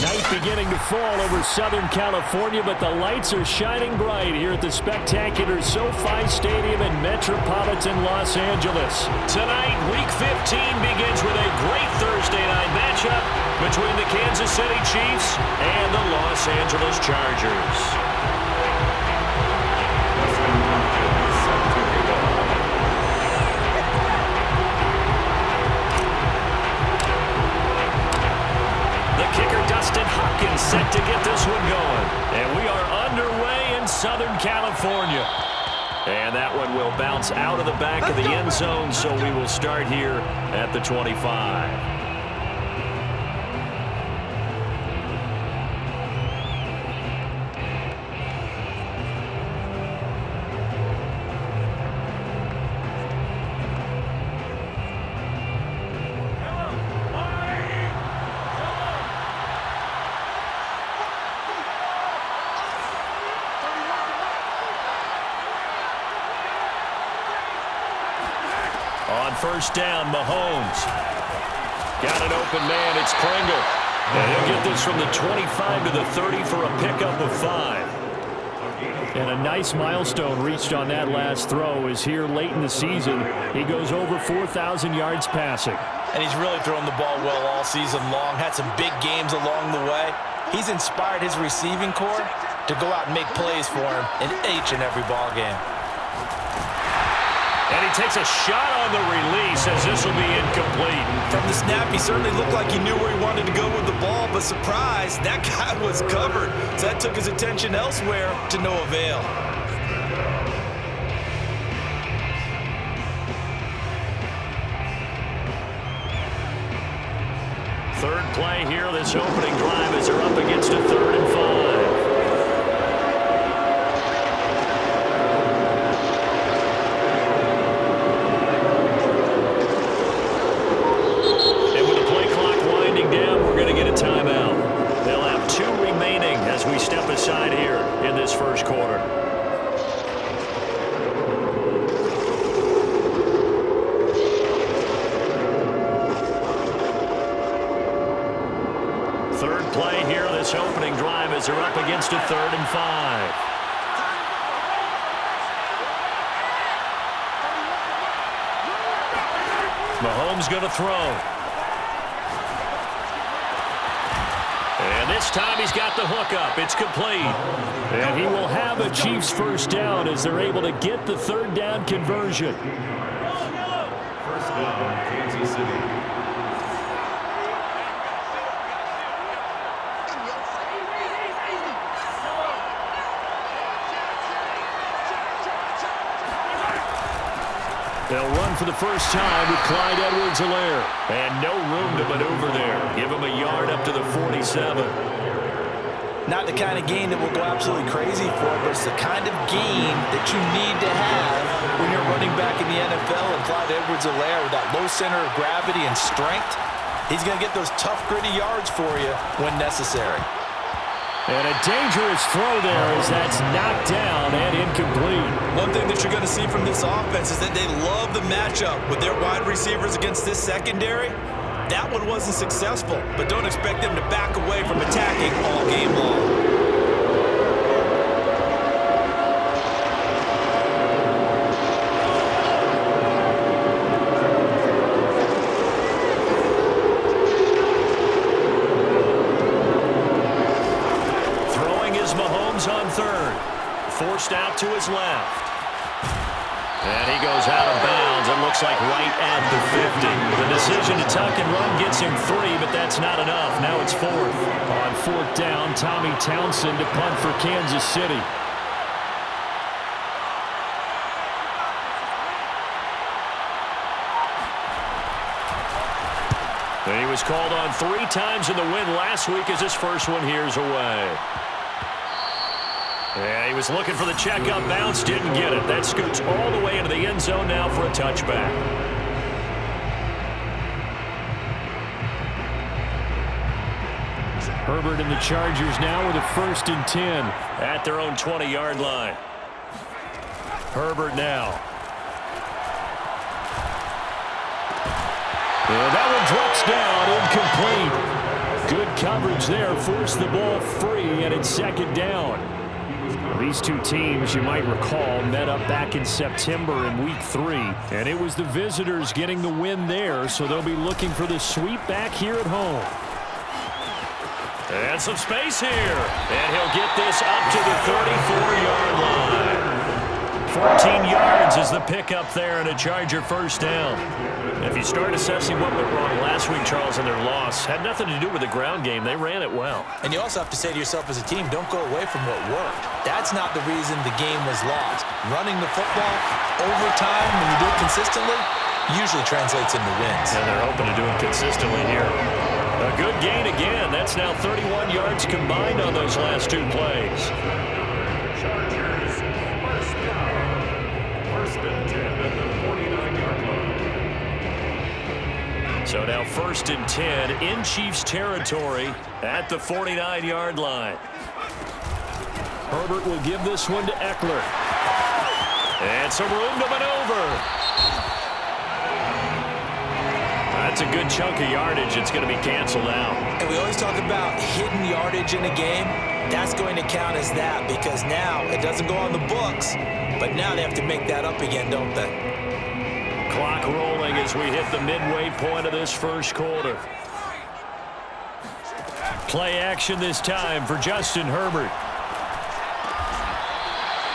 Night beginning to fall over Southern California, but the lights are shining bright here at the spectacular SoFi Stadium in metropolitan Los Angeles. Tonight, Week 15 begins with a great Thursday night matchup between the Kansas City Chiefs and the Los Angeles Chargers. Set to get this one going. And we are underway in Southern California. And that one will bounce out of the back of the end zone, so we will start here at the 25. On first down, Mahomes. Got an open man, it's Pringle. And he'll get this from the 25 to the 30 for a pickup of 5. And a nice milestone reached on that last throw is here late in the season. He goes over 4,000 yards passing. And he's really thrown the ball well all season long. Had some big games along the way. He's inspired his receiving corps to go out and make plays for him in each and every ball game. And he takes a shot on the release as this will be incomplete. From the snap, he certainly looked like he knew where he wanted to go with the ball, but surprise, that guy was covered. So that took his attention elsewhere to no avail. Third play here, this opening drive as they're up against a 3rd and 5. Aside here in this first quarter. Third play here, this opening drive as they're up against a 3rd and 5. Mahomes going to throw. And this time he's got the hook up. It's complete. And he will have a Chiefs first down as they're able to get the 3rd down conversion. First down, Kansas City. They'll run for the first time with Clyde Edwards-Helaire. And no room to maneuver there. Give him a yard up to the 47. Not the kind of gain that will go absolutely crazy for, but it's the kind of gain that you need to have when you're running back in the NFL. And Clyde Edwards-Helaire, with that low center of gravity and strength, he's going to get those tough, gritty yards for you when necessary. And a dangerous throw there as that's knocked down and incomplete. One thing that you're going to see from this offense is that they love the matchup with their wide receivers against this secondary. That one wasn't successful, but don't expect them to back away from attacking all game long. Mahomes on 3rd. Forced out to his left. And he goes out of bounds. It looks like right at the 50. The decision to tuck and run gets him 3, but that's not enough. Now it's 4th. On 4th down, Tommy Townsend to punt for Kansas City. And he was called on 3 times in the win last week as his first one here's away. Yeah, he was looking for the check-up bounce, didn't get it. That scoots all the way into the end zone now for a touchback. Herbert and the Chargers now with a 1st and 10 at their own 20-yard line. Herbert now. And that one drops down, incomplete. Good coverage there. Forced the ball free, and it's second down. These two teams, you might recall, met up back in September in Week 3, and it was the visitors getting the win there, so they'll be looking for the sweep back here at home. And some space here, and he'll get this up to the 34-yard line. 14 yards is the pickup there, and a Charger first down. If you start assessing what went wrong last week, Charles, in their loss, had nothing to do with the ground game. They ran it well. And you also have to say to yourself as a team, don't go away from what worked. That's not the reason the game was lost. Running the football over time, when you do it consistently, usually translates into wins. And they're hoping to do it consistently here. A good gain again. That's now 31 yards combined on those last two plays. Chargers, first down. First and 10 at the 49-yard line. So now first and 10 in Chiefs territory at the 49-yard line. Herbert will give this one to Eckler. And some room to maneuver. That's a good chunk of yardage. It's going to be canceled out. And we always talk about hidden yardage in a game. That's going to count as that because now it doesn't go on the books, but now they have to make that up again, don't they? Clock rolling as we hit the midway point of this first quarter. Play action this time for Justin Herbert.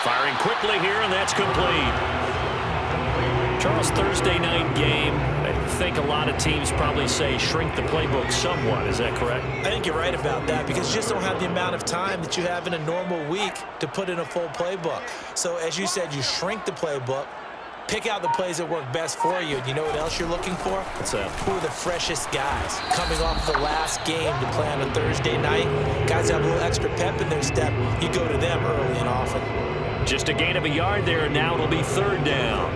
Firing quickly here, and that's complete. Charles, Thursday night game. I think a lot of teams probably say shrink the playbook somewhat. Is that correct? I think you're right about that because you just don't have the amount of time that you have in a normal week to put in a full playbook. So as you said, you shrink the playbook, pick out the plays that work best for you. And you know what else you're looking for? What's that? Who are the freshest guys coming off the last game to play on a Thursday night? Guys that have a little extra pep in their step. You go to them early and often. Just a gain of a yard there, and now it'll be third down.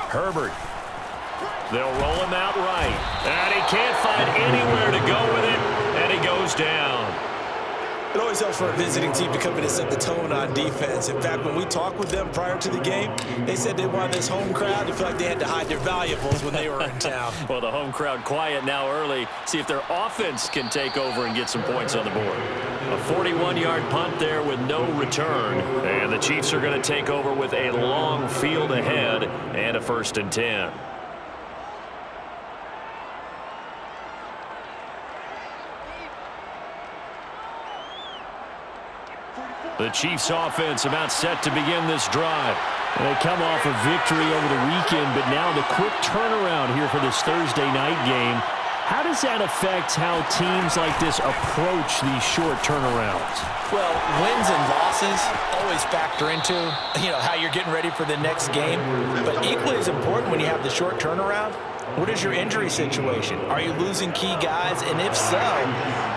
Herbert. They'll roll him out right. And he can't find anywhere to go with it, and he goes down. It always helps for a visiting team to come in and set the tone on defense. In fact, when we talked with them prior to the game, they said they wanted this home crowd to feel like they had to hide their valuables when they were in town. Well, the home crowd quiet now early. See if their offense can take over and get some points on the board. A 41-yard punt there with no return. And the Chiefs are going to take over with a long field ahead and a first and 10. The Chiefs offense about set to begin this drive. They come off a victory over the weekend, but now the quick turnaround here for this Thursday night game. How does that affect how teams like this approach these short turnarounds? Well, wins and losses always factor into, how you're getting ready for the next game. But equally as important when you have the short turnaround, what is your injury situation? Are you losing key guys? And if so,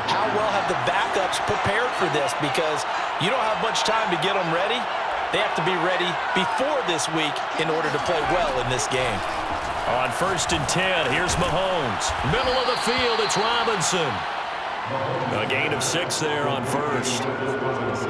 how well have the backups prepared for this? Because you don't have much time to get them ready. They have to be ready before this week in order to play well in this game. On first and 10, here's Mahomes. Middle of the field, it's Robinson. A gain of 6 there on first.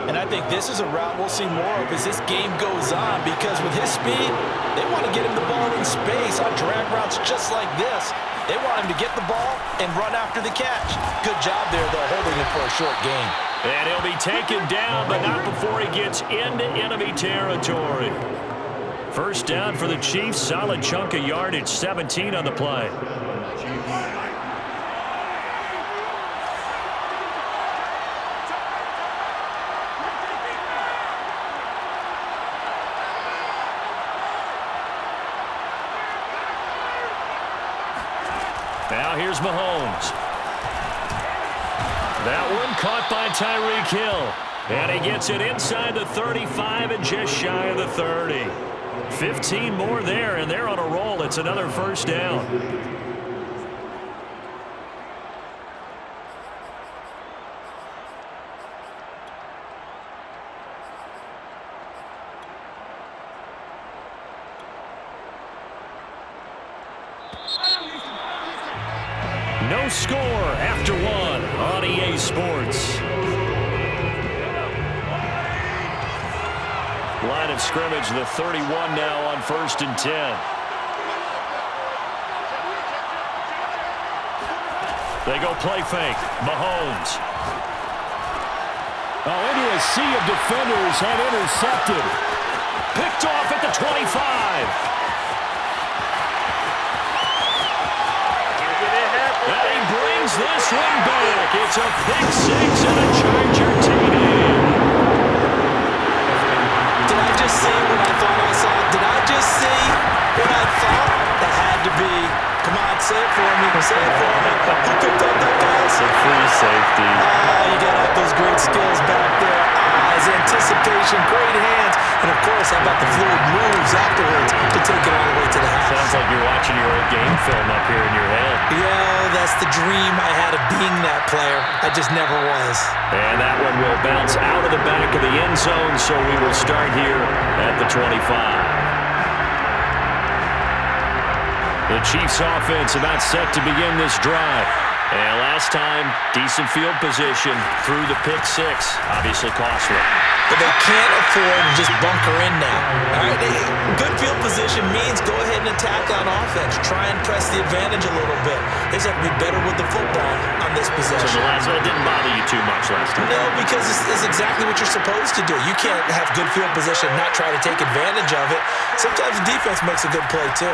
And I think this is a route we'll see more of as this game goes on because with his speed, they want to get him the ball in space on drag routes just like this. They want him to get the ball and run after the catch. Good job there, though, holding it for a short gain. And he'll be taken down, but not before he gets into enemy territory. First down for the Chiefs. Solid chunk of yardage, 17 on the play. Now here's Mahomes. That one caught by Tyreek Hill. And he gets it inside the 35 and just shy of the 30. 15 more there, and they're on a roll. It's another first down. No score after one on EA Sports. Line of scrimmage, the 31 now on 1st and 10. They go play fake. Mahomes. Oh, into a sea of defenders and intercepted. Picked off at the 25. And he brings this one back. It's a pick six and a Charger TD. Did I just see what I thought I saw? Did I just see what I thought? That had to be. Come on, say it for me. Say it for me. Who picked up that pass? A free safety. Oh, you got to have those great skills back there. Eyes, anticipation, great hands. And, of course, how about the fluid moves afterwards to take it all the way to the house? Sounds like you're watching your old game film up here in your head. Yeah, that's the dream I had of being that player. I just never was. And that one will bounce out of the back of the end zone, so we will start here at the 25. The Chiefs offense about set to begin this drive. And last time, decent field position through the pick six. Obviously costly. But they can't afford to just bunker in now. All right, good field position means go ahead and attack on offense. Try and press the advantage a little bit. They just have to be better with the football on this possession. So the last one didn't bother you too much last time? No, because it's exactly what you're supposed to do. You can't have good field position and not try to take advantage of it. Sometimes the defense makes a good play, too.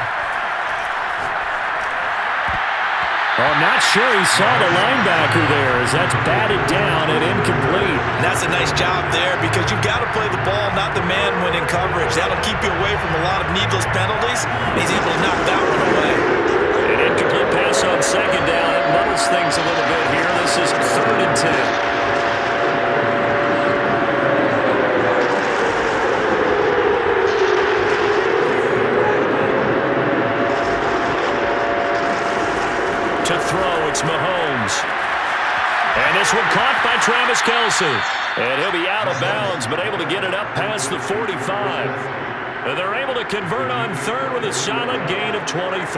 Well, I'm not sure he saw the linebacker there as that's batted down and incomplete. And that's a nice job there because you've got to play the ball, not the man when in coverage. That'll keep you away from a lot of needless penalties. He's able to knock that one away. An incomplete pass on second down. It muddles things a little bit here. This is 3rd and 10. To throw, it's Mahomes. And this one caught by Travis Kelce. And he'll be out of bounds, but able to get it up past the 45. And they're able to convert on 3rd with a solid gain of 23.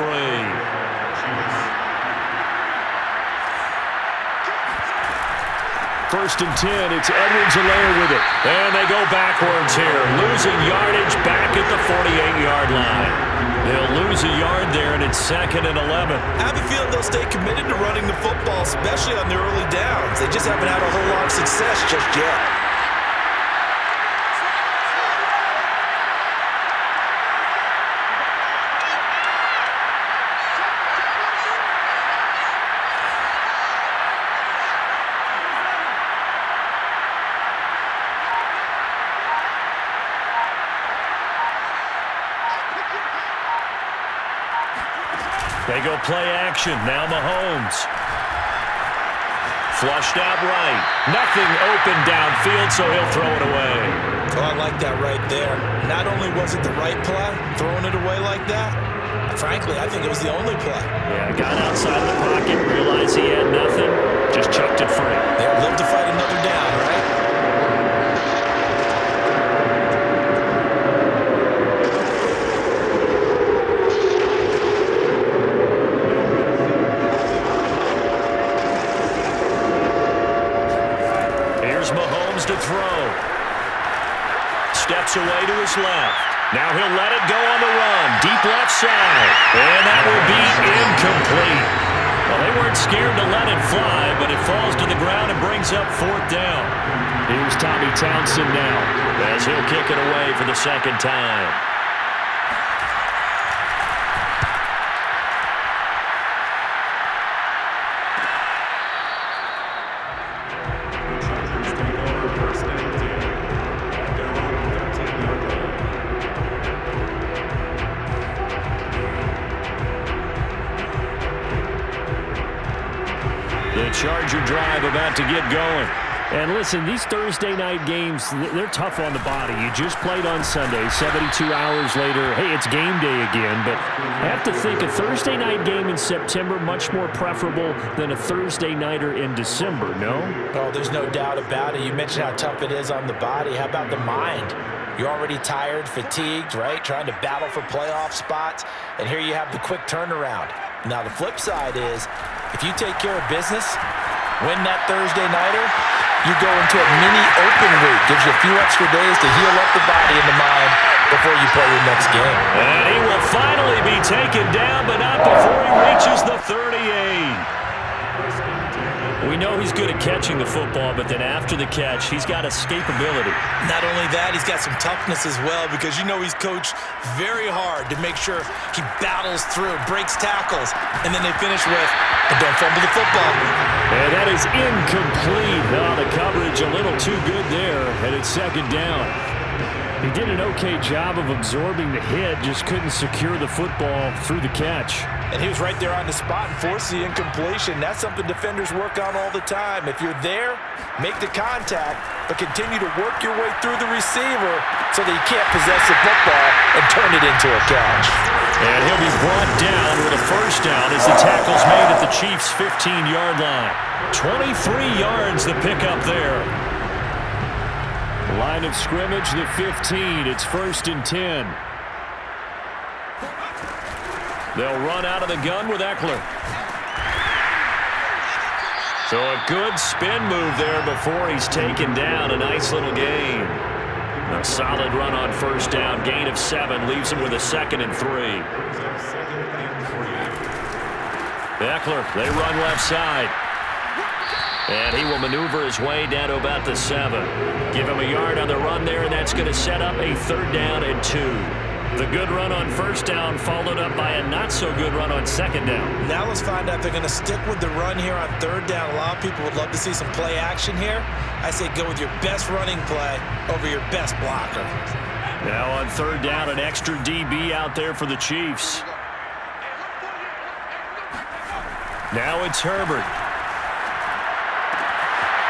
First and 10, it's Edwards-Helaire with it. And they go backwards here, losing yardage back at the 48-yard line. They'll lose a yard there, and it's 2nd and 11. I have a feeling they'll stay committed to running the football, especially on the early downs. They just haven't had a whole lot of success just yet. They go play action. Now Mahomes. Flushed out right. Nothing open downfield, so he'll throw it away. Oh, I like that right there. Not only was it the right play, throwing it away like that, frankly, I think it was the only play. Yeah, got outside of the pocket, realized he had nothing, just chucked it free. Yeah, live to fight another down, right? Mahomes to throw. Steps away to his left. Now he'll let it go on the run. Deep left side. And that will be incomplete. Well, they weren't scared to let it fly, but it falls to the ground and brings up 4th down. Here's Tommy Townsend now as he'll kick it away for the 2nd time. The Charger drive about to get going. And listen, these Thursday night games, they're tough on the body. You just played on Sunday, 72 hours later. Hey, it's game day again. But I have to think a Thursday night game in September much more preferable than a Thursday nighter in December, no? Oh, there's no doubt about it. You mentioned how tough it is on the body. How about the mind? You're already tired, fatigued, right? Trying to battle for playoff spots. And here you have the quick turnaround. Now, the flip side is If you take care of business, win that Thursday nighter, you go into a mini open week. Gives you a few extra days to heal up the body and the mind before you play your next game. And he will finally be taken down, but not before he reaches the 38. We know he's good at catching the football, but then after the catch, he's got escapability. Not only that, he's got some toughness as well, because you know he's coached very hard to make sure he battles through, breaks tackles, and then they finish with, but don't fumble the football. And that is incomplete. Oh, the coverage a little too good there, and it's second down. He did an okay job of absorbing the hit, just couldn't secure the football through the catch. And he was right there on the spot and forced the incompletion. That's something defenders work on all the time. If you're there, make the contact, but continue to work your way through the receiver so that you can't possess the football and turn it into a catch. And he'll be brought down with a first down as the tackle's made at the Chiefs' 15-yard line. 23 yards the pickup there. Line of scrimmage, the 15. It's 1st and 10. They'll run out of the gun with Eckler. So a good spin move there before he's taken down. A nice little gain. A solid run on first down. Gain of 7 leaves him with a 2nd and 3. Eckler, they run left side. And he will maneuver his way down to about the 7. Give him a yard on the run there, and that's going to set up a 3rd down and 2. The good run on first down followed up by a not-so-good run on 2nd down. Now let's find out if they're going to stick with the run here on 3rd down. A lot of people would love to see some play action here. I say go with your best running play over your best blocker. Now on 3rd down, an extra DB out there for the Chiefs. Now it's Herbert.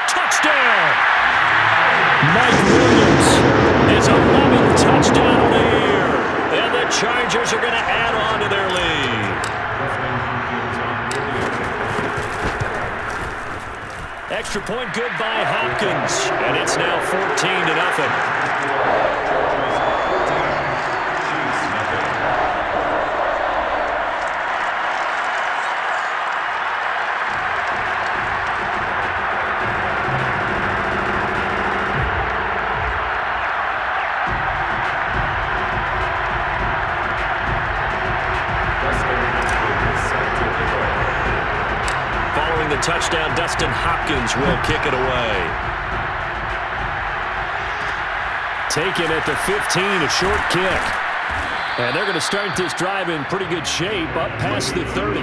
Touchdown! Mike Williams, his 11th touchdown of the year. And the Chargers are going to add on to their lead. Extra point good by Hopkins. And it's now 14-0. Touchdown, Dustin Hopkins will kick it away. Taken at the 15, a short kick. And they're going to start this drive in pretty good shape up past the 30.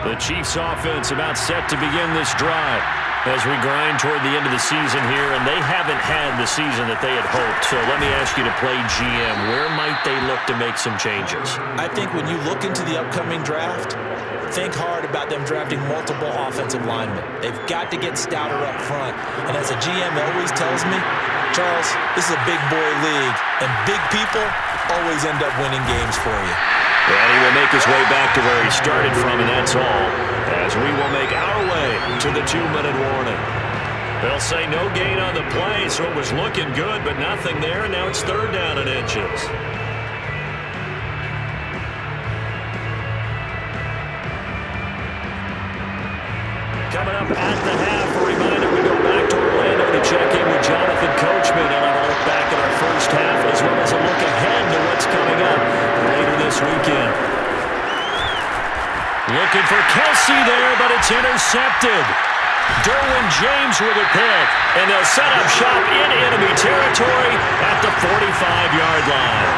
The Chiefs offense about set to begin this drive as we grind toward the end of the season here, and they haven't had the season that they had hoped. So let me ask you to play GM. Where might they look to make some changes? I think when you look into the upcoming draft, think hard about them drafting multiple offensive linemen. They've got to get stouter up front. And as a GM always tells me, Charles, this is a big boy league, and big people always end up winning games for you. And he will make his way back to where he started from, and that's all, as we will make our way to the 2-minute warning. They'll say no gain on the play, so it was looking good, but nothing there, and now it's third down and inches. Coming up at the half, a reminder, we go back to Orlando to check in with Jonathan Coachman and have a look back at our first half, as well as a look ahead to what's coming up later this weekend. Looking for Kelsey there, but it's intercepted. Derwin James with a pick, and they'll set up shop in enemy territory at the 45-yard line.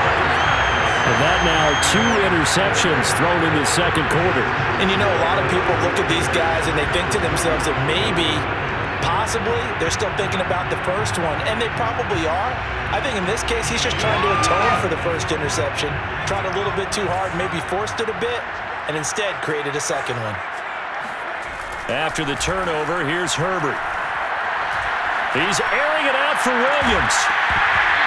And that now 2 interceptions thrown in the second quarter. And you know, a lot of people look at these guys and they think to themselves that maybe, possibly, they're still thinking about the first one, and they probably are. I think in this case, he's just trying to atone for the first interception, tried a little bit too hard, maybe forced it a bit, and instead created a second one. After the turnover, here's Herbert. He's airing it out for Williams.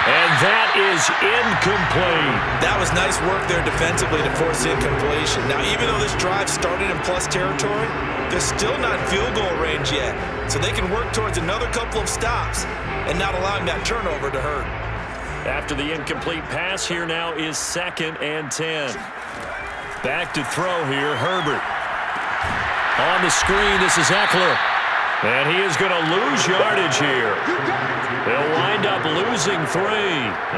And that is incomplete. That was nice work there defensively to force the incompletion. Now, even though this drive started in plus territory, they're still not in field goal range yet. So they can work towards another couple of stops and not allowing that turnover to hurt. After the incomplete pass, here now is 2nd and 10. Back to throw here, Herbert. On the screen, this is Eckler. And he is going to lose yardage here. They'll wind up losing 3.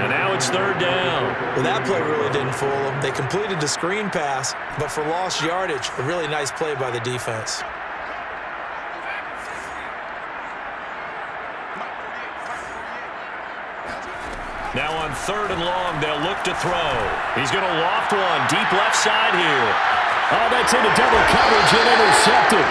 And now it's third down. Well, that play really didn't fool them. They completed the screen pass, but for lost yardage, a really nice play by the defense. Now on 3rd and long, they'll look to throw. He's going to loft one deep left side here. Oh, that's into double coverage and intercepted.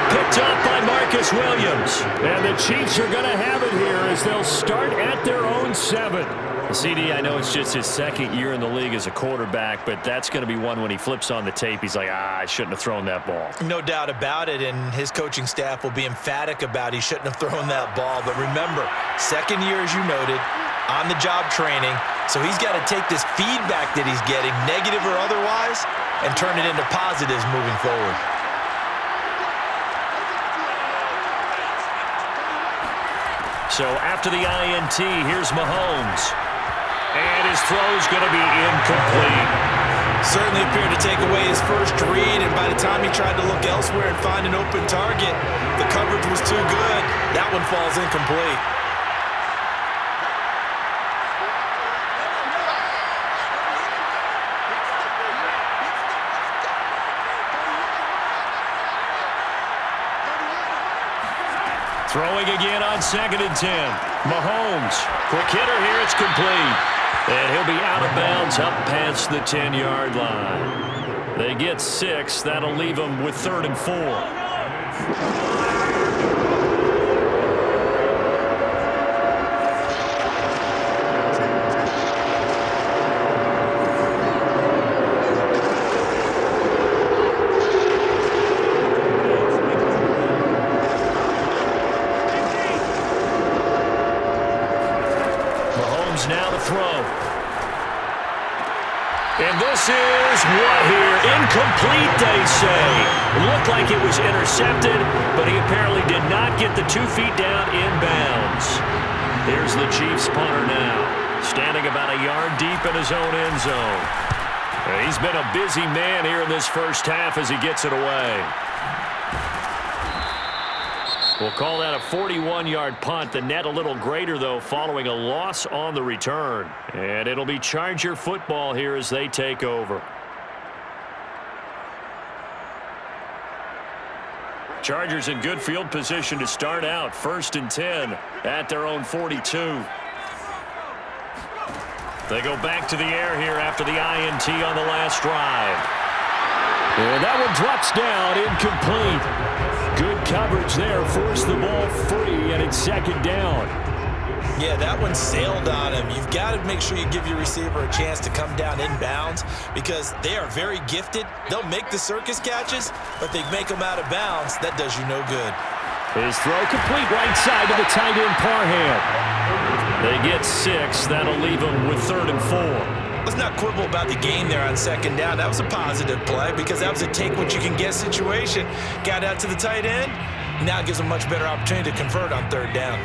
Picked up by Marcus Williams. And the Chiefs are going to have it here as they'll start at their own 7. CD, I know it's just his 2nd year in the league as a quarterback, but that's going to be one when he flips on the tape, he's like, I shouldn't have thrown that ball. No doubt about it, and his coaching staff will be emphatic about he shouldn't have thrown that ball. But remember, 2nd year, as you noted, on-the-job training, so he's got to take this feedback that he's getting, negative or otherwise, and turn it into positives moving forward. So after the INT, here's Mahomes. And his throw's going to be incomplete. Certainly appeared to take away his first read, and by the time he tried to look elsewhere and find an open target, the coverage was too good. That one falls incomplete. Throwing again on 2nd and 10. Mahomes, quick hitter here, it's complete. And he'll be out of bounds up past the 10-yard line. They get 6, that'll leave them with 3rd and 4. Now to throw. And this is what here? Incomplete, they say. It looked like it was intercepted, but he apparently did not get the 2 feet down in bounds. Here's the Chiefs punter now, standing about a yard deep in his own end zone. He's been a busy man here in this first half as he gets it away. We'll call that a 41-yard punt. The net a little greater, though, following a loss on the return. And it'll be Charger football here as they take over. Chargers in good field position to start out. 1st and 10 at their own 42. They go back to the air here after the INT on the last drive. And that one drops down, incomplete. Good coverage there, forced the ball free, and it's 2nd down. Yeah, that one sailed on him. You've got to make sure you give your receiver a chance to come down inbounds because they are very gifted. They'll make the circus catches, but they make them out of bounds. That does you no good. His throw complete right side to the tight end Parham. They get 6. That'll leave them with 3rd and 4. Let's not quibble about the gain there on 2nd down. That was a positive play because that was a take-what-you-can-get situation. Got out to the tight end, Now it gives them a much better opportunity to convert on third down.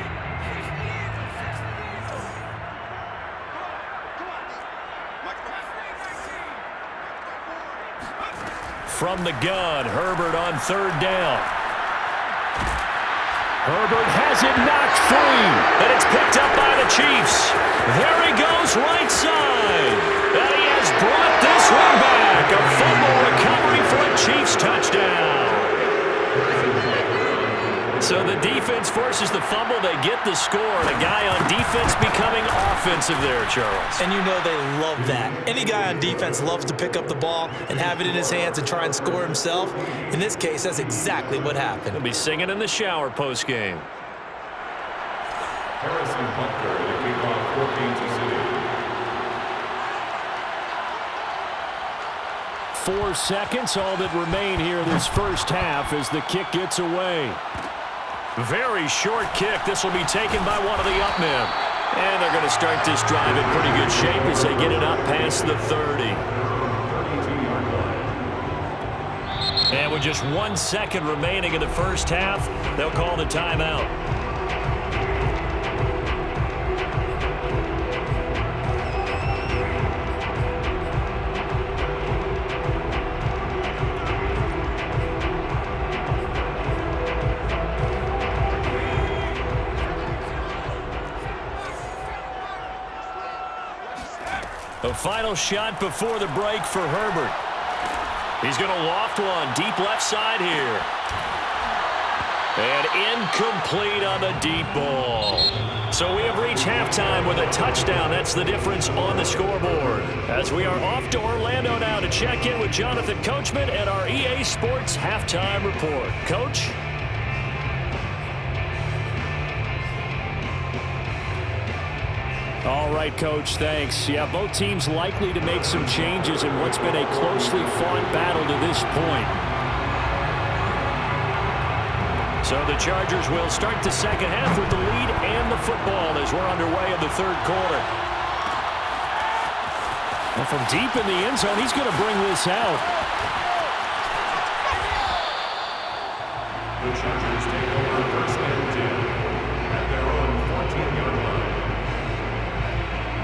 From the gun, Herbert on third down. Herbert has it knocked free, and it's picked up by the Chiefs. There he goes, right side. And he has brought this one back. A fumble recovery for a Chiefs touchdown. So the defense forces the fumble. They get the score. And a guy on defense becoming offensive there, Charles. And you know they love that. Any guy on defense loves to pick up the ball and have it in his hands and try and score himself. In this case, that's exactly what happened. He'll be singing in the shower post-game. Harrison Butker to kick off 14 to 0. 4 seconds, all that remain here this first half as the kick gets away. Very short kick. This will be taken by one of the up men. And they're going to start this drive in pretty good shape as they get it up past the 30. 32-yard line. And with just 1 second remaining in the first half, they'll call the timeout. A final shot before the break for Herbert. He's going to loft one deep left side here. And incomplete on the deep ball. So we have reached halftime with a touchdown. That's the difference on the scoreboard. As we are off to Orlando now to check in with Jonathan Coachman and our EA Sports Halftime Report. Coach? All right, Coach, thanks. Yeah, both teams likely to make some changes in what's been a closely fought battle to this point. So the Chargers will start the second half with the lead and the football as we're underway in the third quarter. And from deep in the end zone, he's going to bring this out. The Chargers take over first and 10 at their own 14-yard line.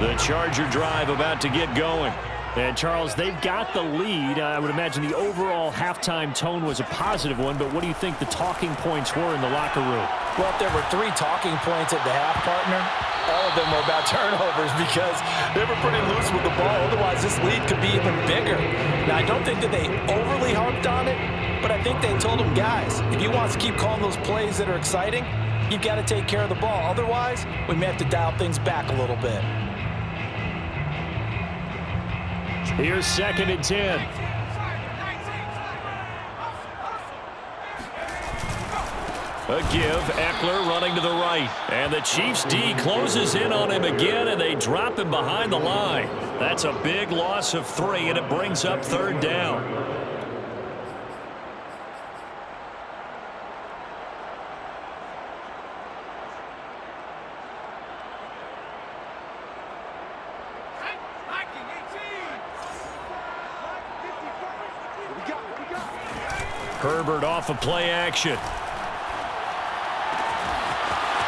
The Charger drive about to get going. And, Charles, they've got the lead. I would imagine the overall halftime tone was a positive one, but what do you think the talking points were in the locker room? Well, if there were 3 talking points at the half, partner, all of them were about turnovers because they were pretty loose with the ball. Otherwise, this lead could be even bigger. Now, I don't think that they overly harped on it, but I think they told them, guys, if you want to keep calling those plays that are exciting, you've got to take care of the ball. Otherwise, we may have to dial things back a little bit. Here's 2nd and 10. A give, Eckler running to the right. And the Chiefs D closes in on him again, and they drop him behind the line. That's a big loss of 3, and it brings up 3rd down. Herbert off of play action.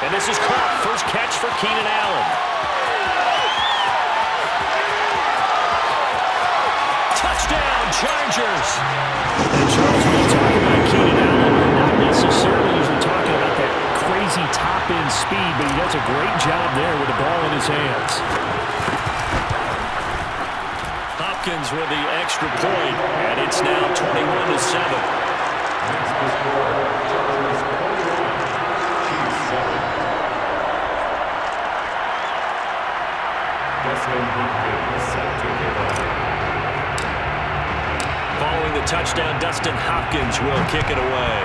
And this is caught. First catch for Keenan Allen. Touchdown, Chargers. And Charles, when you talk about Keenan Allen, we're not necessarily usually talking about that crazy top-end speed, but he does a great job there with the ball in his hands. Hopkins with the extra point, and it's now 21-7. Next to score, Chargers 41, Chiefs 7. Dustin Hopkins set to kick off. Following the touchdown, Dustin Hopkins will kick it away.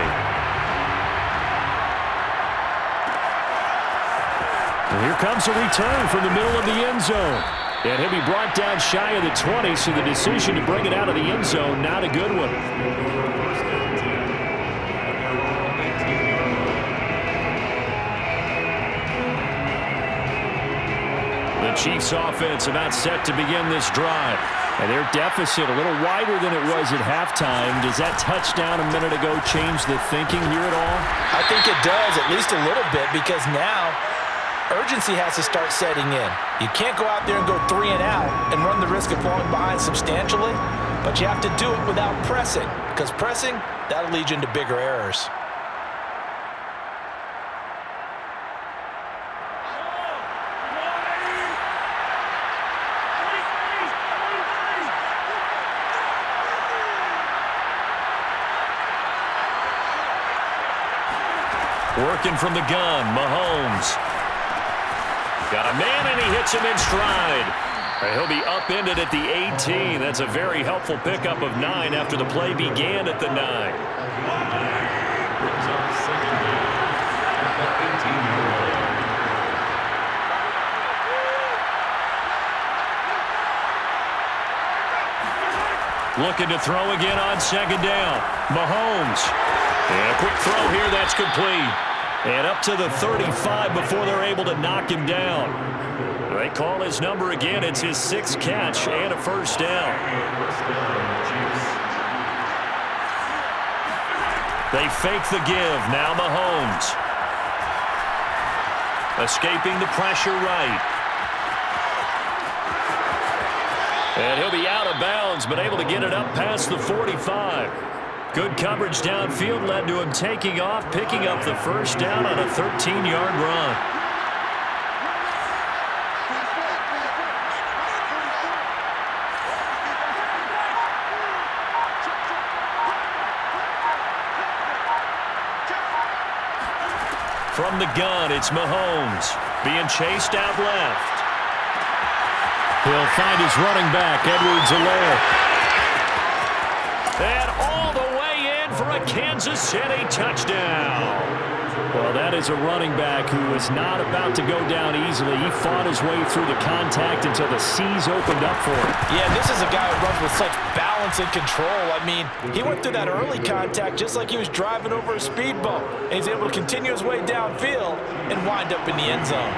And here comes a return from the middle of the end zone. And he'll be brought down shy of the 20, so the decision to bring it out of the end zone, not a good one. First and 10 at their own 18-yard line. The Chiefs offense about set to begin this drive. And their deficit a little wider than it was at halftime. Does that touchdown a minute ago change the thinking here at all? I think it does, at least a little bit, because now urgency has to start setting in. You can't go out there and go 3 and out and run the risk of falling behind substantially, but you have to do it without pressing, because pressing, that'll lead you into bigger errors. Working from the gun, Mahomes. Got a man, and he hits him in stride. He'll be upended at the 18. That's a very helpful pickup of 9 after the play began at the 9. Brings up second down at the 18-yard line. Looking to throw again on second down. Mahomes. And a quick throw here, that's complete. And up to the 35 before they're able to knock him down. They call his number again. It's his 6th catch and a first down. They fake the give. Now Mahomes. Escaping the pressure right. And he'll be out of bounds, but able to get it up past the 45. Good coverage downfield led to him taking off, picking up the first down on a 13-yard run. From the gun, it's Mahomes being chased out left. He'll find his running back, Edwards-Helaire. And all the way in for a Kansas City touchdown. Well, that is a running back who was not about to go down easily. He fought his way through the contact until the seas opened up for him. Yeah, this is a guy who runs with such balance and control. I mean, he went through that early contact just like he was driving over a speed bump. And he's able to continue his way downfield and wind up in the end zone.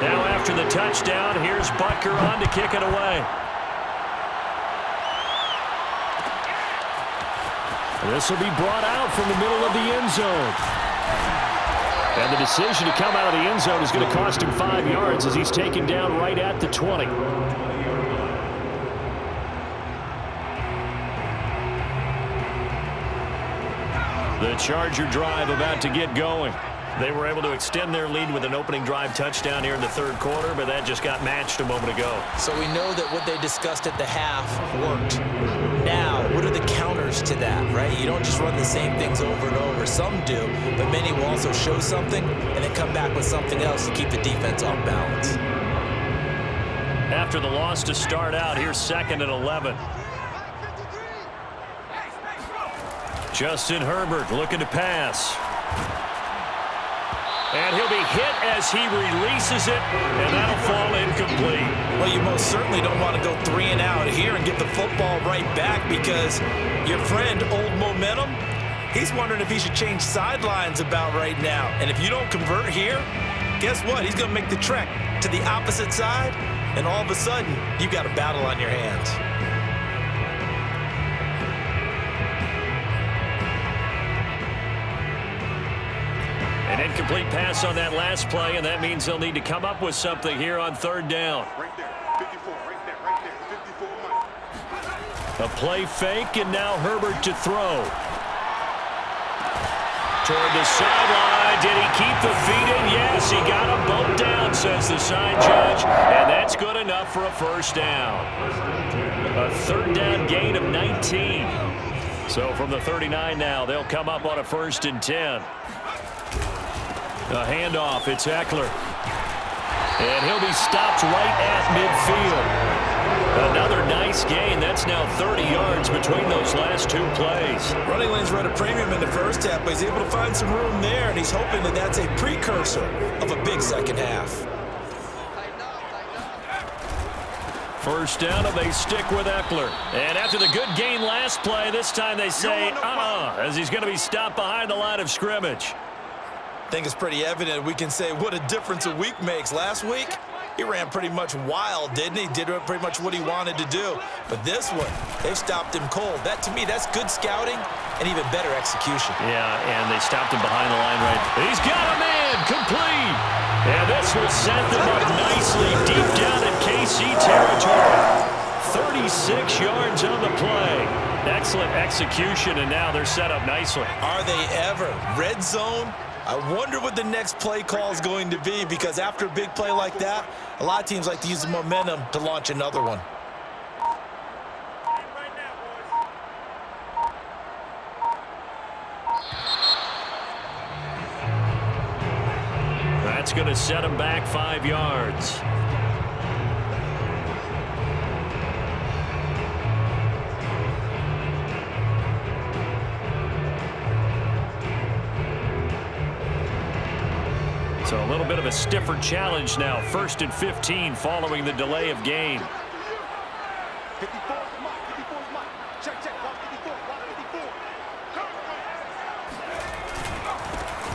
Now after the touchdown, here's Butker on to kick it away. This will be brought out from the middle of the end zone. And the decision to come out of the end zone is going to cost him 5 yards as he's taken down right at the 20. The Charger drive about to get going. They were able to extend their lead with an opening drive touchdown here in the 3rd quarter, but that just got matched a moment ago. So we know that what they discussed at the half worked. Now, what are the counters to that, right? You don't just run the same things over and over. Some do, but many will also show something and then come back with something else to keep the defense off balance. After the loss to start out, here's 2nd and 11. Justin Herbert looking to pass. And he'll be hit as he releases it, and that'll fall incomplete. Well, you most certainly don't want to go 3 and out here and get the football right back because your friend, Old Momentum, he's wondering if he should change sidelines about right now. And if you don't convert here, guess what? He's going to make the trek to the opposite side, and all of a sudden, you've got a battle on your hands. An incomplete pass on that last play, and that means they'll need to come up with something here on 3rd down. Right there, 54, right there, 54. A play fake, and now Herbert to throw. Toward the sideline. Did he keep the feet in? Yes, he got them both down, says the side judge, and that's good enough for a first down. A 3rd down gain of 19. So from the 39 now, they'll come up on a 1st and 10. A handoff, it's Eckler. And he'll be stopped right at midfield. Another nice gain. That's now 30 yards between those last 2 plays. Running lanes were at a premium in the first half, but he's able to find some room there, and he's hoping that that's a precursor of a big second half. First down, and they stick with Eckler. And after the good gain last play, this time they say, as he's going to be stopped behind the line of scrimmage. I think it's pretty evident we can say what a difference a week makes. Last week, he ran pretty much wild, didn't he? Did pretty much what he wanted to do. But this one, they've stopped him cold. That, to me, that's good scouting and even better execution. Yeah, and they stopped him behind the line right. He's got a man, complete. And this will set them up nicely deep down in KC territory. 36 yards on the play. Excellent execution, and now they're set up nicely. Are they ever? Red zone? I wonder what the next play call is going to be, because after a big play like that, a lot of teams like to use the momentum to launch another one. That's going to set him back 5 yards. So a little bit of a stiffer challenge now. 1st and 15 following the delay of game. 54, check, watch 54, watch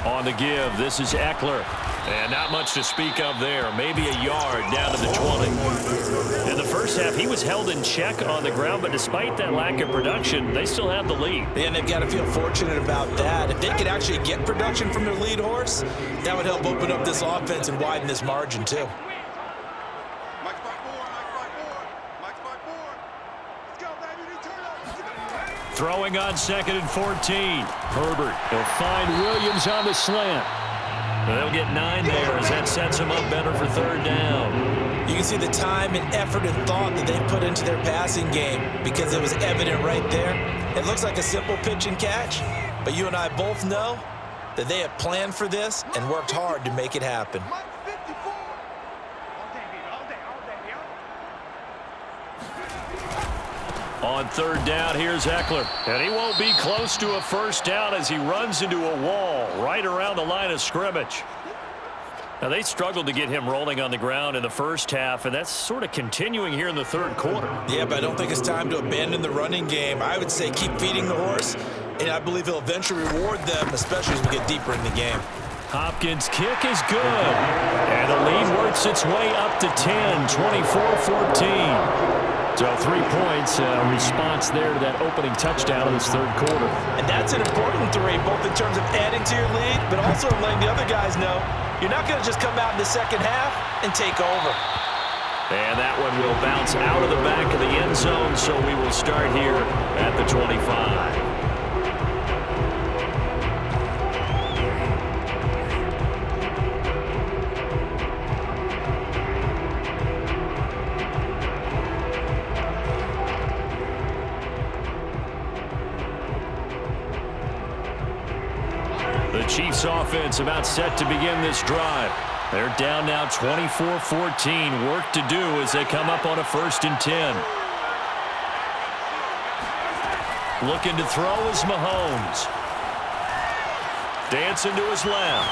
54. On the give, this is Eckler. And not much to speak of there. Maybe a yard down to the 20. In the first half, he was held in check on the ground, but despite that lack of production, they still have the lead. And they've got to feel fortunate about that. If they could actually get production from their lead horse, that would help open up this offense and widen this margin too. Mike's 5-4, Mike's 5-4. Let's go, baby, return. Throwing on 2nd and 14. Herbert will find Williams on the slant. They'll get 9 there as that sets them up better for 3rd down. You can see the time and effort and thought that they put into their passing game because it was evident right there. It looks like a simple pitch and catch, but you and I both know that they have planned for this and worked hard to make it happen. Mike's 54. All day, On 3rd down, here's Eckler. And he won't be close to a 1st down as he runs into a wall right around the line of scrimmage. Now, they struggled to get him rolling on the ground in the first half, and that's sort of continuing here in the 3rd quarter. Yeah, but I don't think it's time to abandon the running game. I would say keep feeding the horse, and I believe he'll eventually reward them, especially as we get deeper in the game. Hopkins' kick is good. And the lead works its way up to 10, 24-14. So 3 points, response there to that opening touchdown in this 3rd quarter. And that's an important 3, both in terms of adding to your lead, but also letting the other guys know you're not going to just come out in the second half and take over. And that one will bounce out of the back of the end zone, so we will start here at the 25. The Chiefs offense about set to begin this drive. They're down now 24-14. Work to do as they come up on a 1st and 10. Looking to throw is Mahomes. Dancing to his left.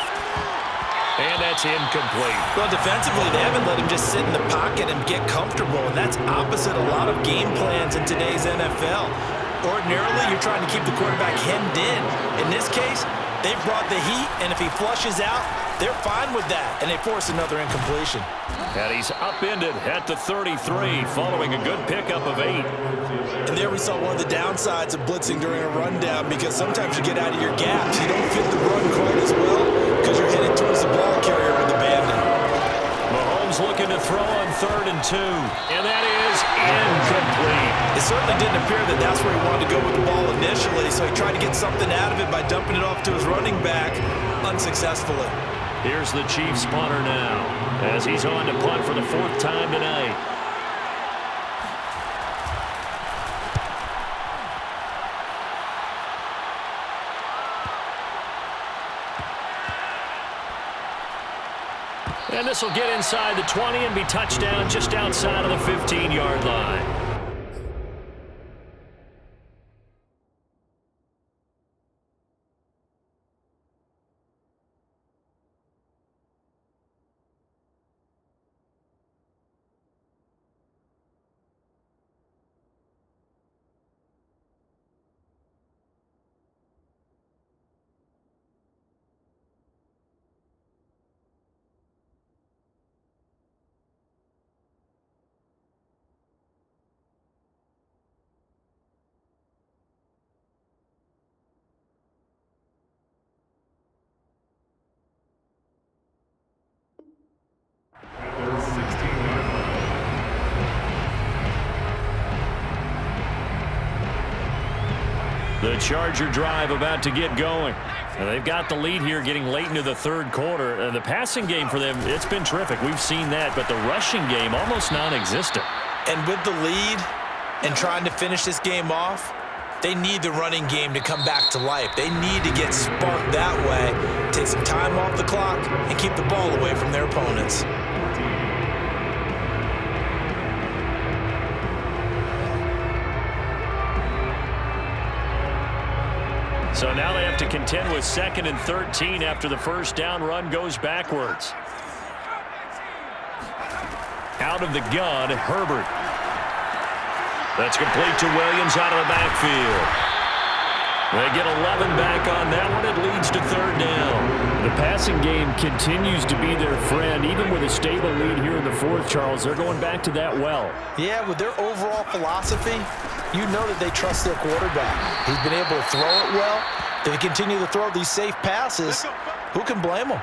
And that's incomplete. Well, defensively, they haven't let him just sit in the pocket and get comfortable, and that's opposite a lot of game plans in today's NFL. Ordinarily, you're trying to keep the quarterback hemmed in. In this case, they've brought the heat, and if he flushes out, they're fine with that, and they force another incompletion. And he's upended at the 33 following a good pickup of 8. And there we saw one of the downsides of blitzing during a rundown, because sometimes you get out of your gaps. You don't fit the run quite as well because you're headed towards the ball carrier with abandon. Mahomes looking to throw on 3rd and 2, and that is incomplete. It certainly didn't appear that that's where he wanted to go with the ball initially, so he tried to get something out of it by dumping it off to his running back unsuccessfully. Here's the Chiefs punter now as he's on to punt for the 4th time tonight. And this will get inside the 20 and be touchdown just outside of the 15-yard line. The Charger drive about to get going. And they've got the lead here getting late into the third quarter. The passing game for them, it's been terrific. We've seen that, but the rushing game almost non-existent. And with the lead and trying to finish this game off, they need the running game to come back to life. They need to get sparked that way, take some time off the clock, and keep the ball away from their opponents. So now they have to contend with 2nd and 13 after the first down run goes backwards. Out of the gun, Herbert. That's complete to Williams out of the backfield. They get 11 back on that one. It leads to 3rd down. The passing game continues to be their friend. Even with a stable lead here in the 4th, Charles, they're going back to that well. Yeah, with their overall philosophy, you know that they trust their quarterback. He's been able to throw it well. They continue to throw these safe passes. Who can blame them?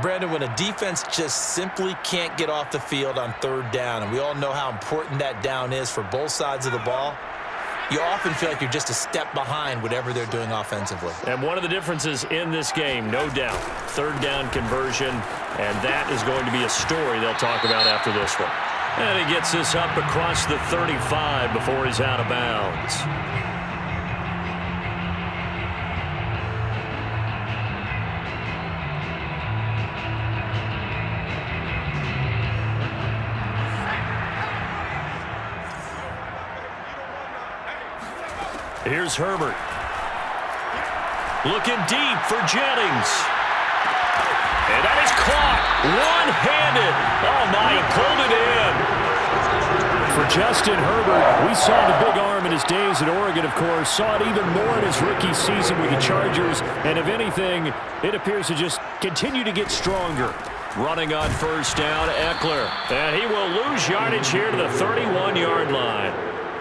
Brandon, when a defense just simply can't get off the field on 3rd down, and we all know how important that down is for both sides of the ball, you often feel like you're just a step behind whatever they're doing offensively. And one of the differences in this game, no doubt, 3rd down conversion, and that is going to be a story they'll talk about after this one. And he gets this up across the 35 before he's out of bounds. Here's Herbert. Looking deep for Jennings. And that is caught. One-handed. Oh, my, he pulled it in. For Justin Herbert, we saw the big arm in his days at Oregon, of course. Saw it even more in his rookie season with the Chargers. And if anything, it appears to just continue to get stronger. Running on 1st down, Eckler. And he will lose yardage here to the 31-yard line.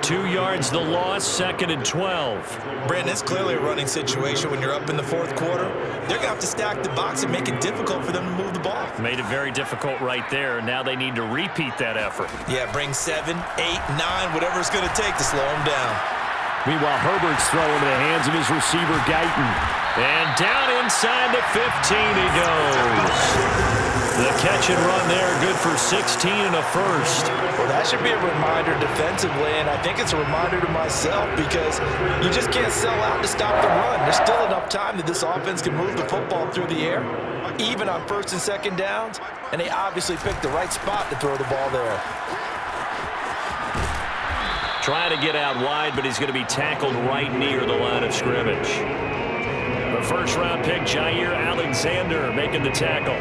2 yards the loss, 2nd and 12. Brandon, it's clearly a running situation when you're up in the 4th quarter. They're going to have to stack the box and make it difficult for them to move the ball. Made it very difficult right there. Now they need to repeat that effort. Yeah, bring 7, 8, 9, whatever it's going to take to slow them down. Meanwhile, Herbert's throwing to the hands of his receiver, Guyton. And down inside the 15 he goes. The catch and run there, good for 16 and a first. Well, that should be a reminder defensively, and I think it's a reminder to myself because you just can't sell out to stop the run. There's still enough time that this offense can move the football through the air, even on 1st and 2nd downs, and they obviously picked the right spot to throw the ball there. Trying to get out wide, but he's going to be tackled right near the line of scrimmage. The 1st-round pick, Jair Alexander, making the tackle.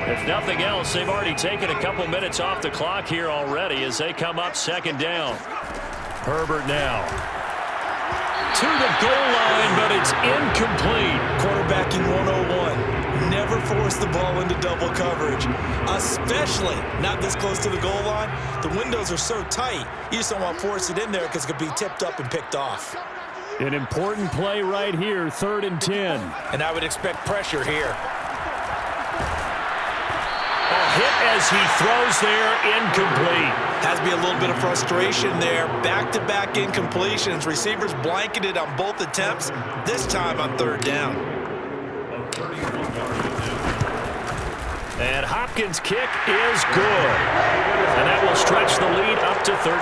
If nothing else, they've already taken a couple minutes off the clock here already as they come up 2nd down. Herbert now. To the goal line, but it's incomplete. Quarterbacking 101. Never force the ball into double coverage, especially not this close to the goal line. The windows are so tight, you just don't want to force it in there because it could be tipped up and picked off. An important play right here, 3rd and 10. And I would expect pressure here. Hit as he throws there, incomplete. Has to be a little bit of frustration there. Back-to-back incompletions. Receivers blanketed on both attempts, this time on 3rd down. And Hopkins' kick is good. And that will stretch the lead up to 13.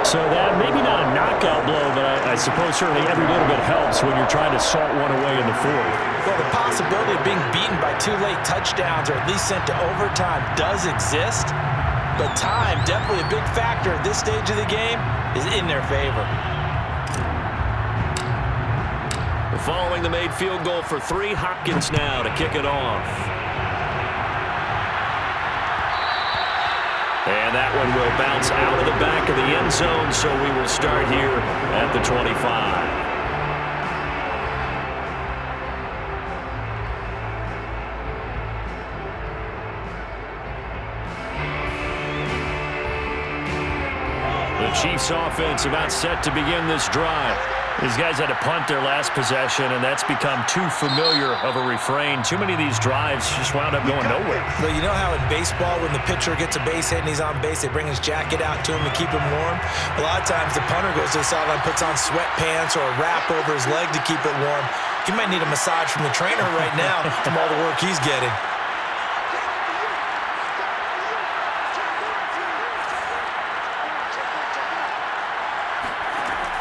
So that maybe not a knockout blow, but I suppose certainly every little bit helps when you're trying to salt one away in the 4th. Well, the possibility of being beaten by 2 late touchdowns or at least sent to overtime does exist, but time, definitely a big factor at this stage of the game, is in their favor. Following the made field goal for 3, Hopkins now to kick it off. And that one will bounce out of the back of the end zone, so we will start here at the 25. The Chiefs offense about set to begin this drive. These guys had to punt their last possession, and that's become too familiar of a refrain. Too many of these drives just wound up going nowhere. Well, you know how in baseball, when the pitcher gets a base hit and he's on base, they bring his jacket out to him to keep him warm? A lot of times the punter goes to the sideline, puts on sweatpants or a wrap over his leg to keep it warm. He might need a massage from the trainer right now from all the work he's getting.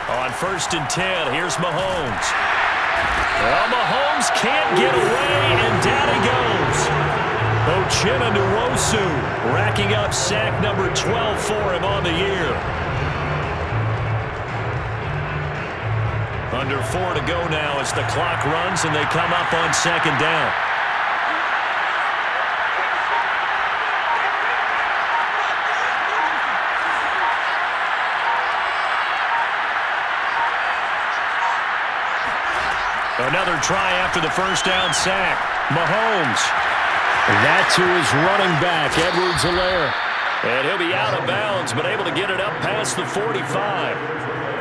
On 1st and 10, here's Mahomes. Well, Mahomes can't get away, and down he goes. Uchenna Nwosu racking up sack number 12 for him on the year. Under 4 to go now as the clock runs, and they come up on 2nd down. Another try after the 1st down sack. Mahomes. That to his running back, Edwards-Helaire. And he'll be out of bounds, but able to get it up past the 45.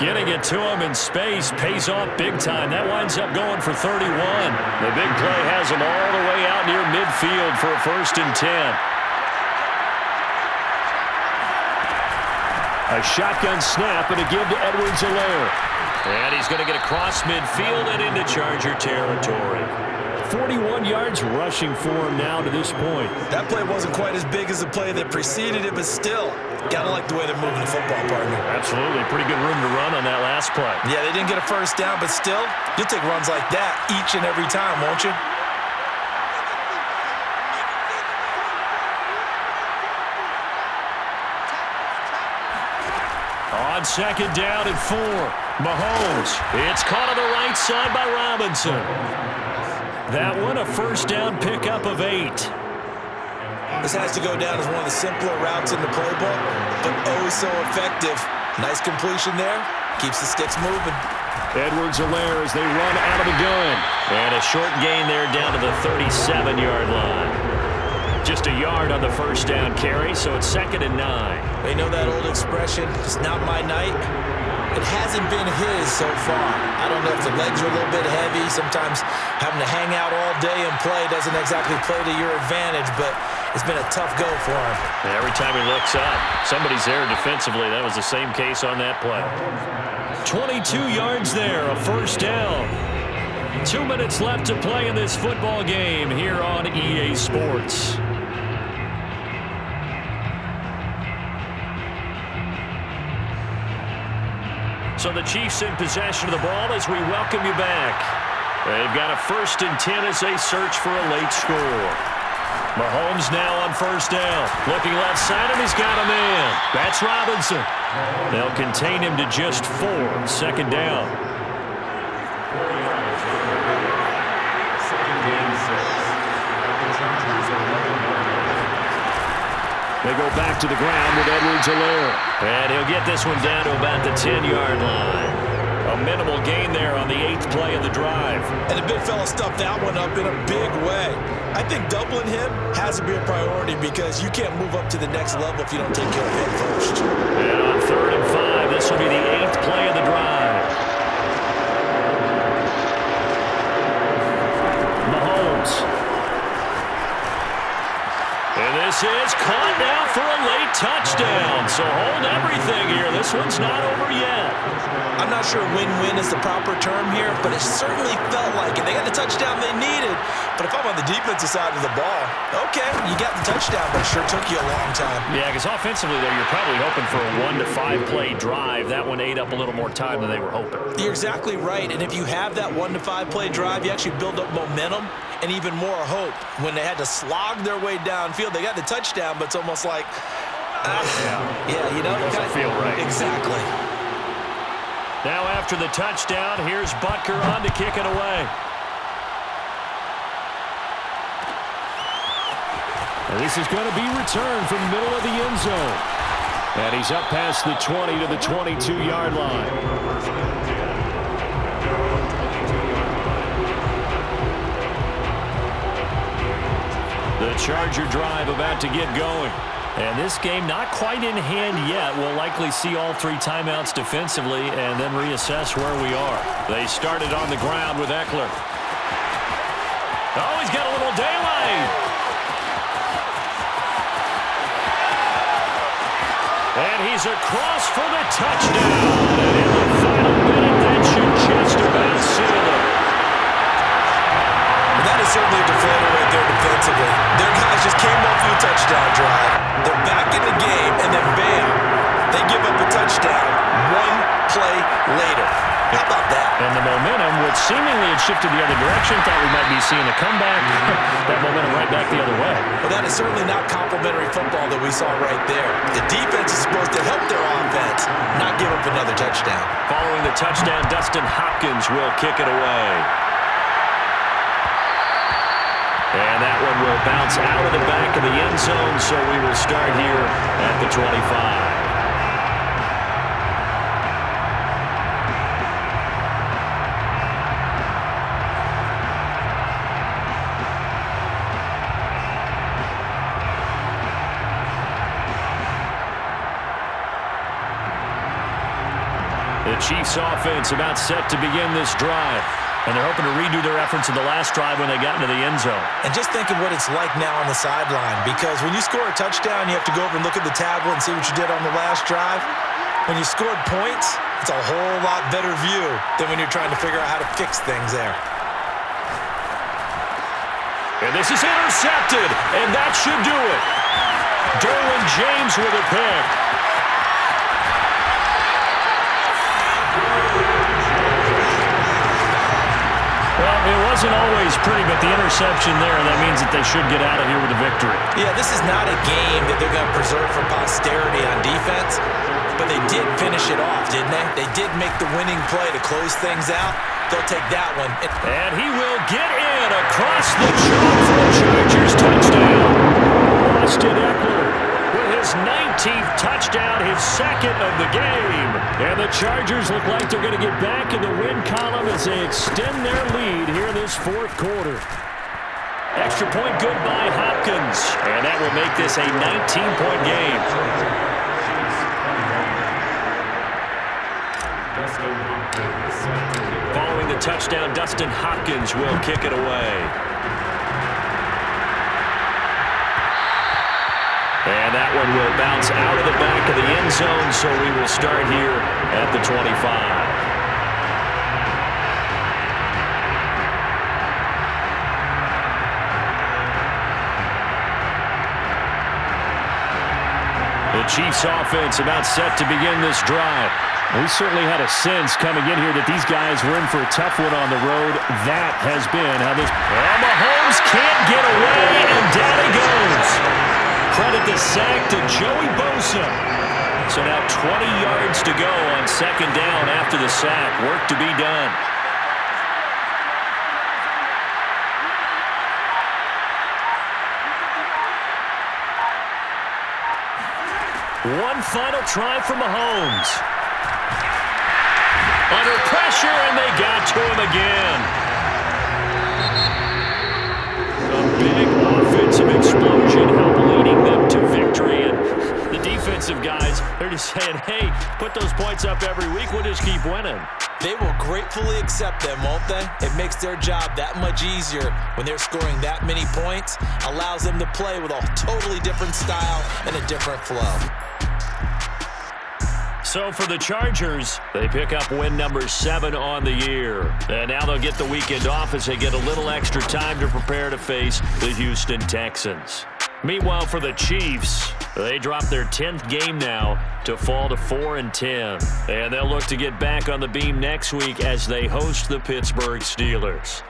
Getting it to him in space pays off big time. That winds up going for 31. The big play has him all the way out near midfield for a 1st and 10. A shotgun snap and a give to Edwards-Helaire. And he's going to get across midfield and into Charger territory. 41 yards rushing for him now to this point. That play wasn't quite as big as the play that preceded it, but still, gotta like the way they're moving the football, partner. Absolutely. Pretty good room to run on that last play. Yeah, they didn't get a 1st down, but still, you'll take runs like that each and every time, won't you? On 2nd down and 4, Mahomes. It's caught on the right side by Robinson. That one, a 1st down pickup of 8. This has to go down as one of the simpler routes in the playbook, but oh so effective. Nice completion there. Keeps the sticks moving. Edwards-Helaire as they run out of the gun. And a short gain there down to the 37-yard line. Just a yard on the 1st down carry, so it's 2nd and 9. They know that old expression, it's not my night. It hasn't been his so far. I don't know if the legs are a little bit heavy. Sometimes having to hang out all day and play doesn't exactly play to your advantage, but it's been a tough go for him. And every time he looks up, somebody's there defensively. That was the same case on that play. 22 yards there, a 1st down. 2 minutes left to play in this football game here on EA Sports. So the Chiefs in possession of the ball as we welcome you back. They've got a 1st and 10 as they search for a late score. Mahomes now on 1st down. Looking left side, and he's got a man. That's Robinson. They'll contain him to just 4. 2nd down. They go back to the ground with Edwards-Helaire. And he'll get this one down to about the 10-yard line. A minimal gain there on the 8th play of the drive. And the big fella stuffed that one up in a big way. I think doubling him has to be a priority because you can't move up to the next level if you don't take care of him first. And on 3rd and 5, this will be the 8th play of the drive. Mahomes. And this is caught now for a late touchdown. So hold everything here. This one's not over yet. I'm not sure win-win is the proper term here, but it certainly felt like it. They got the touchdown they needed. But if I'm on the defensive side of the ball, okay, you got the touchdown, but it sure took you a long time. Yeah, because offensively, though, you're probably hoping for a 1 to 5 play drive. That one ate up a little more time than they were hoping. You're exactly right. And if you have that 1 to 5 play drive, you actually build up momentum and even more hope. When they had to slog their way downfield, they got the touchdown, but it's almost like, yeah, you know, it doesn't feel right. Exactly. Now after the touchdown, here's Butker on to kick it away. And this is going to be returned from the middle of the end zone. And he's up past the 20 to the 22-yard line. The Charger drive about to get going. And this game not quite in hand yet. We'll likely see all 3 timeouts defensively and then reassess where we are. They started on the ground with Eckler. Oh, he's got a little daylight. And he's across for the touchdown. And in the final minute, that should just about seal it. That is certainly a deflator right there defensively. Their guys just came off of a touchdown drive. They're back in the game, and then bam, they give up a touchdown 1 play later. How about that? And the momentum, which seemingly had shifted the other direction, thought we might be seeing a comeback. That momentum right back the other way. Well, that is certainly not complimentary football that we saw right there. The defense is supposed to help their offense, not give up another touchdown. Following the touchdown, Dustin Hopkins will kick it away. And that one will bounce out of the back of the end zone, so we will start here at the 25. The Chiefs offense about set to begin this drive. And they're hoping to redo their efforts in the last drive when they got into the end zone. And just think of what it's like now on the sideline, because when you score a touchdown, you have to go over and look at the tablet and see what you did on the last drive. When you scored points, it's a whole lot better view than when you're trying to figure out how to fix things there. And this is intercepted, and that should do it. Derwin James with a pick. Well, it wasn't always pretty, but the interception there, that means that they should get out of here with a victory. Yeah, this is not a game that they're going to preserve for posterity on defense, but they did finish it off, didn't they? They did make the winning play to close things out. They'll take that one. And he will get in across the chalk for a Chargers touchdown. Austin Eckler with his 19th touchdown, his second of the game. And the Chargers look like they're going to get back in the win column as they extend their lead here in this 4th quarter. Extra point good by Hopkins. And that will make this a 19-point game. Following the touchdown, Dustin Hopkins will kick it away. And that one will bounce out of the back of the end zone, so we will start here at the 25. The Chiefs offense about set to begin this drive. We certainly had a sense coming in here that these guys were in for a tough one on the road. That has been how this... Well, Mahomes can't get away, and down he goes. Credit the sack to Joey Bosa. So now 20 yards to go on second down after the sack. Work to be done. One final try for Mahomes. Under pressure, and they got to him again. A big offensive explosion helped leading them to victory. And the defensive guys, they're just saying, hey, put those points up every week. We'll just keep winning. They will gratefully accept them, won't they? It makes their job that much easier when they're scoring that many points. Allows them to play with a totally different style and a different flow. So for the Chargers, they pick up win number 7 on the year. And now they'll get the weekend off as they get a little extra time to prepare to face the Houston Texans. Meanwhile, for the Chiefs, they drop their 10th game now to fall to 4-10. And they'll look to get back on the beam next week as they host the Pittsburgh Steelers.